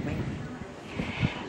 Oui.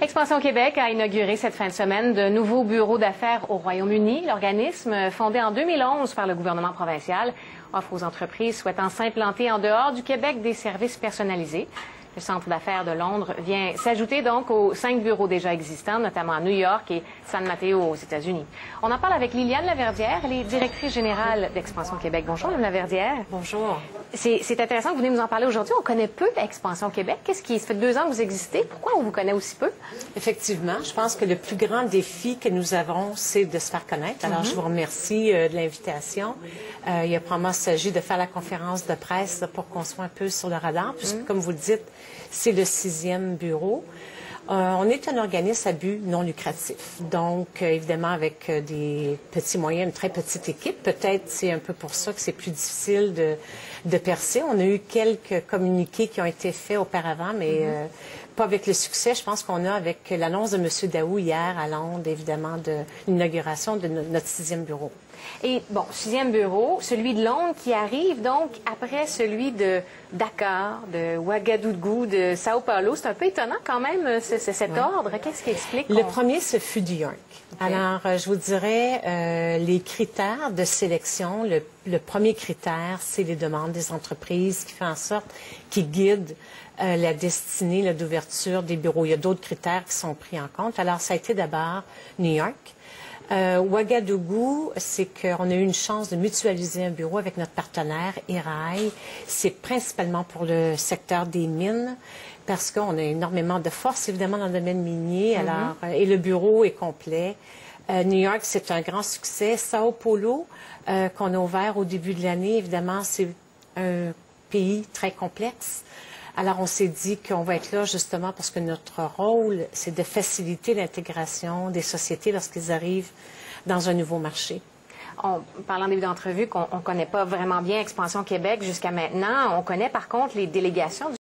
Expansion Québec a inauguré cette fin de semaine de nouveaux bureaux d'affaires au Royaume-Uni. L'organisme, fondé en 2011 par le gouvernement provincial, offre aux entreprises souhaitant s'implanter en dehors du Québec des services personnalisés. Le centre d'affaires de Londres vient s'ajouter donc aux 5 bureaux déjà existants, notamment à New York et San Mateo aux États-Unis. On en parle avec Liliane Laverdière, elle est directrice générale d'Expansion Québec. Bonjour, Mme Laverdière. Bonjour. C'est intéressant que vous venez nous en parler aujourd'hui. On connaît peu Expansion Québec. Ça fait 2 ans que vous existez. Pourquoi on vous connaît aussi peu? Effectivement, je pense que le plus grand défi que nous avons, c'est de se faire connaître. Alors, je vous remercie de l'invitation. Il a probablement s'agit de faire la conférence de presse pour qu'on soit un peu sur le radar, puisque, comme vous le dites, c'est le 6e bureau. On est un organisme à but non lucratif. Donc, évidemment, avec des petits moyens, une très petite équipe, peut-être c'est un peu pour ça que c'est plus difficile de percer. On a eu quelques communiqués qui ont été faits auparavant, mais pas avec le succès. Je pense qu'on a avec l'annonce de M. Daou hier à Londres, évidemment, de l'inauguration de notre 6e bureau. Et bon, 6e bureau, celui de Londres qui arrive donc après celui de Dakar, de Ouagadougou, de Sao Paulo. C'est un peu étonnant quand même, cet ordre. Qu'est-ce qui explique? Le premier, ce fut New York. Okay. Alors, je vous dirais, les critères de sélection, le premier critère, c'est les demandes des entreprises qui fait en sorte, qui guident la destinée d'ouverture des bureaux. Il y a d'autres critères qui sont pris en compte. Alors, ça a été d'abord New York. Ouagadougou, c'est qu'on a eu une chance de mutualiser un bureau avec notre partenaire, ERAI. C'est principalement pour le secteur des mines, parce qu'on a énormément de force, évidemment, dans le domaine minier. Alors, et le bureau est complet. New York, c'est un grand succès. Sao Paulo, qu'on a ouvert au début de l'année, évidemment, c'est un pays très complexe. Alors, on s'est dit qu'on va être là justement parce que notre rôle, c'est de faciliter l'intégration des sociétés lorsqu'ils arrivent dans un nouveau marché. Parlant en début d'entrevue qu'on ne connaît pas vraiment bien Expansion Québec jusqu'à maintenant, on connaît par contre les délégations du